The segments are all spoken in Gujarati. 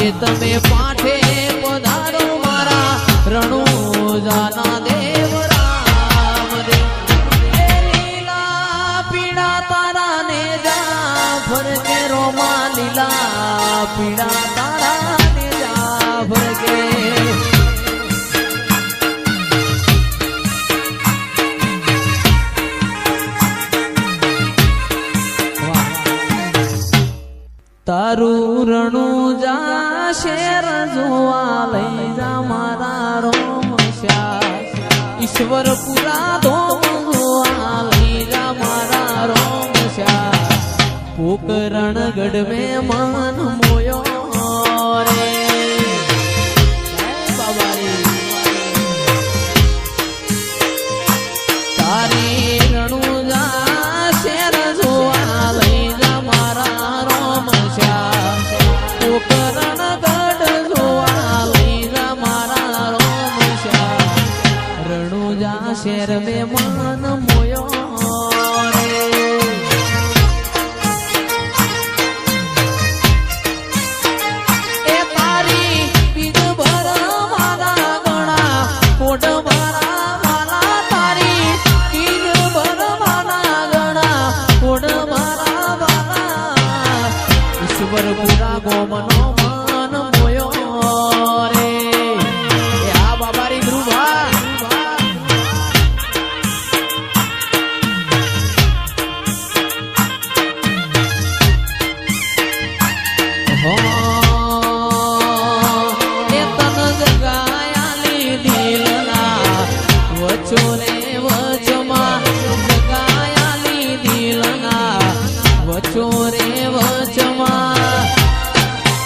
તમે પાઠે પધારો મારા રણુજાના દેવ રામ દેવ. લીલા પીડા તારા ને જા ફરકે રોમા લીલા પીડા તારા ને જા ફરકે. તારું રણુજા શેર જોવા લઈ જા મારા રોમશ્યા. ઈશ્વર પુરા ધોમ જોવા લઈ જા મારા રોમશ્યા. પોકરણગઢ મેં મન મોયો રે તારી રણુજા શેર જોવા લઈ જા મારા રોમશ્યા. પોકરણગઢ જોવા લઈ જા મારા રોમશ્યા. રણુજા શેર મેં મન મોયો રે. એ તારી બીજ ભરવાના ગણા કોડ મારા વાલા. તારી બીજ ભરવાના ગણા કોડ મારા વાલા. ઈશ્વર પુરા ગોમનો મન મોયો રે. એ આ બાબારી ધ્રુવા એ તન જગાયાલી દિલના વચો રે વચમાં. જગાયાલી દિલના વચો રે વચમાં.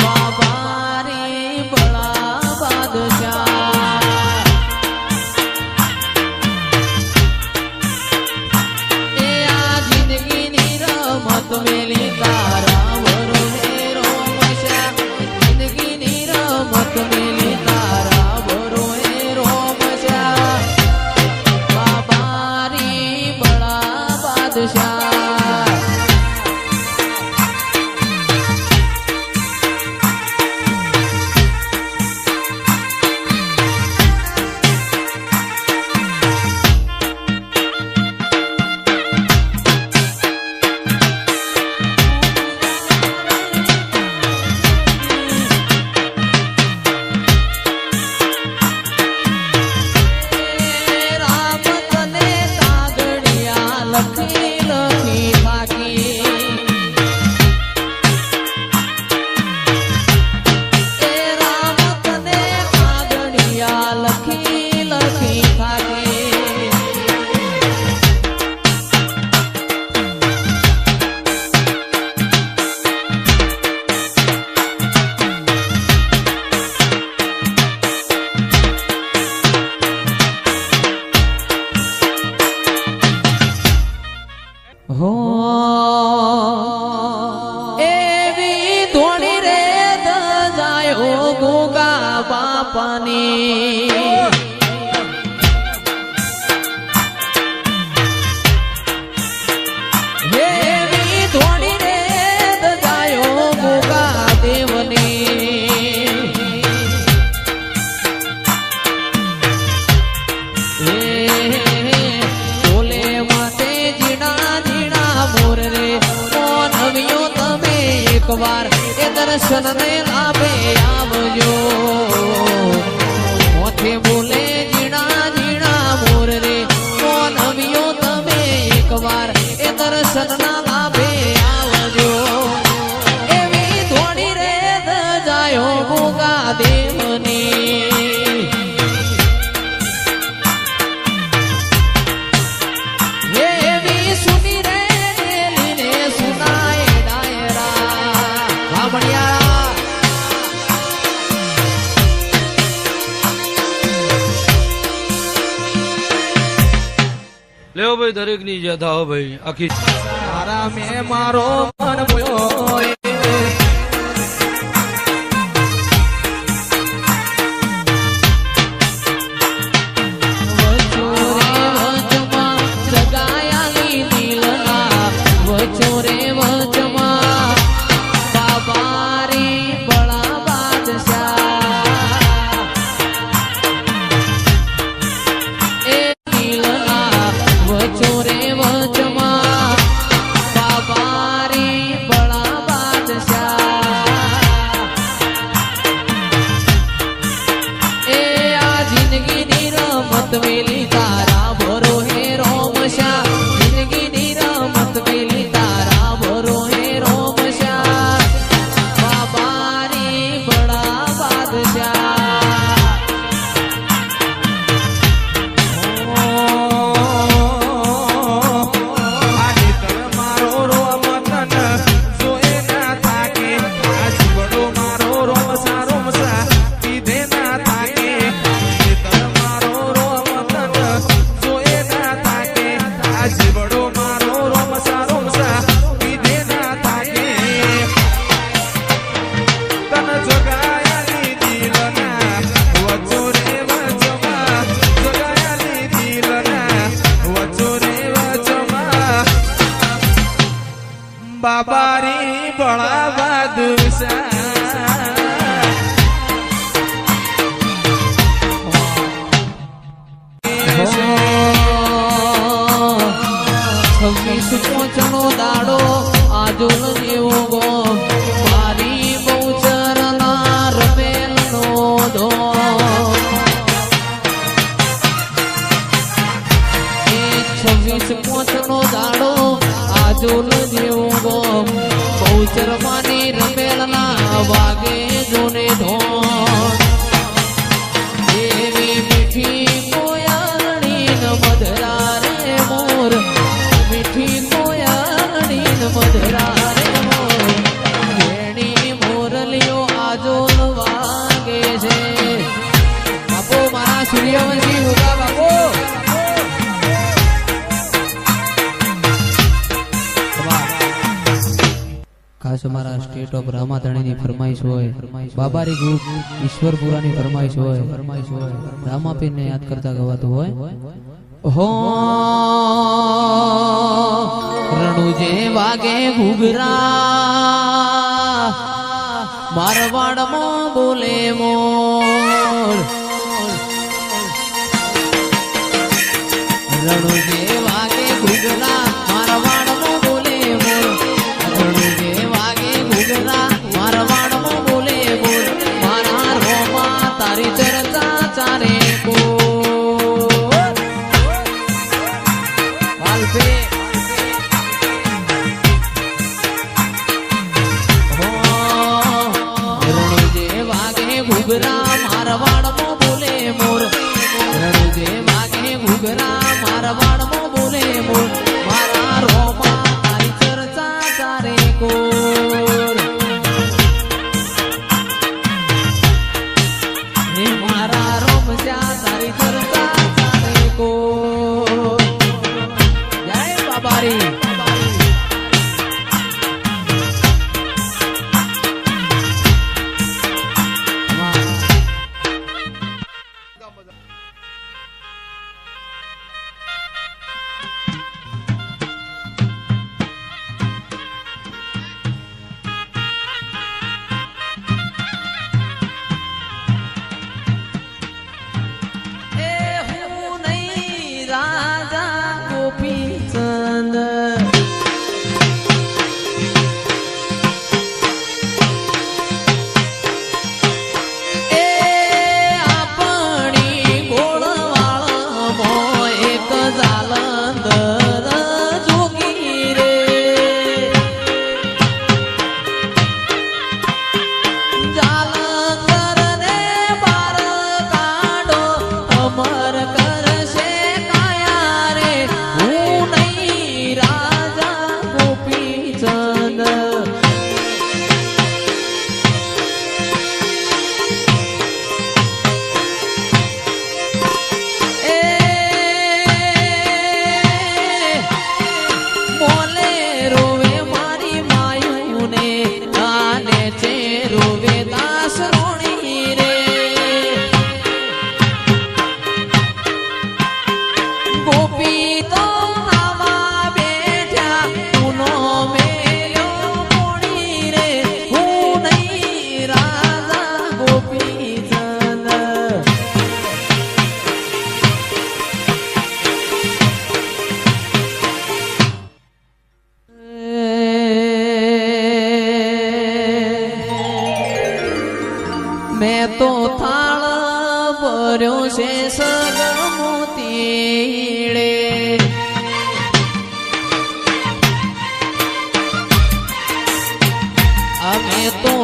બાબારી બળા બાદશાહ. એ આ જિંદગીની રમત મેલી તારા વરોને રોમશ્યા. જિંદગીની રમત મેલી તારા વરોને રોમશ્યા. બાબારી બળા બાદશાહ. રામ તને કાગળિયા લખી લખી થાકી. એ રામ તને કાગળિયા લખી લખી થાકી. હો એવી ધોણી રે દજાયો ગોગા બાપાની. એવી ધોણી રે દજાયો ગોગા દેવની. બોલે માતે જીણા જીણા મોર રે. કોણ આવ્યો તમે એકવાર એ દર્શન ને લાભે આવજો. મોથે બોલે જીણા જીણા મોર રે. કોણ આવ્યો તમે એકવાર એ દર્શન ના લાભે આવજો. એવી ધોણી રે દજાયો ગોગા દેવની. એવી સુની રે લીને સુનાય ડાયરા. વામણિયા લેવો ભાઈ દરેક ની યાદ આવો ભાઈ આખી. તારા મેં મારો મન મોયો. વચો રે વચમાં. બાબારી બળા બાદ આ જીવડો મારો રોમસા રોમસા કીધે ના થાકે તન જગાયાની દિલના વચો રે વચમાં જગાયાની દિલના વચો રે વચમાં બાબારી બળા બાદશાહ પોચનો દાડો આજોલ જેવો ગો મારી બહુચરના રમેલ નો ધો એ 26 પોચનો દાડો આજોલ જેવો ગો બહુચર માની રમેલ ના વાગે જોને ધો એવી મીઠી કોયાણી ન મધરા રે મોર મીઠી કોયાણી ન મધરા રે મોર વેણી મોરલીઓ આજોલ વાગે છે બાપુ મારા સૂર્યવંશી ઉગા બાપુ ખાસ અમારા સ્ટેટ ઓફ રામાધણીની ફરમાઈશ હોય બાબારી ગ્રુપ ઈશ્વરપુરાની ફરમાઈશ હોય રામાપીરને યાદ કરતા ગવાતું હોય હો રણુજે વાગે ઘૂઘરા મારવાડમાં બોલે મોર રણુજે વાગે ઘૂઘરા મારવાડમાં બોલે મોર રણુજે વાગે ઘૂઘરા મારવાડમાં બોલે મોર મારા રોમા તારી ચર્ચા ચારે કો ઘૂઘરા મારવાડમાં બોલે મોર રણુજે વાગે ઘૂઘરા મારવાડમાં બોલે મોર મારા રોમા તારી ચર્ચા ચારે કોર હે મારા રોમસ્યા તારી ચર્ચા ચારે કોર જય બાબારી મેં તો થાળ ભર્યો છે સગમોતીડે અમે તો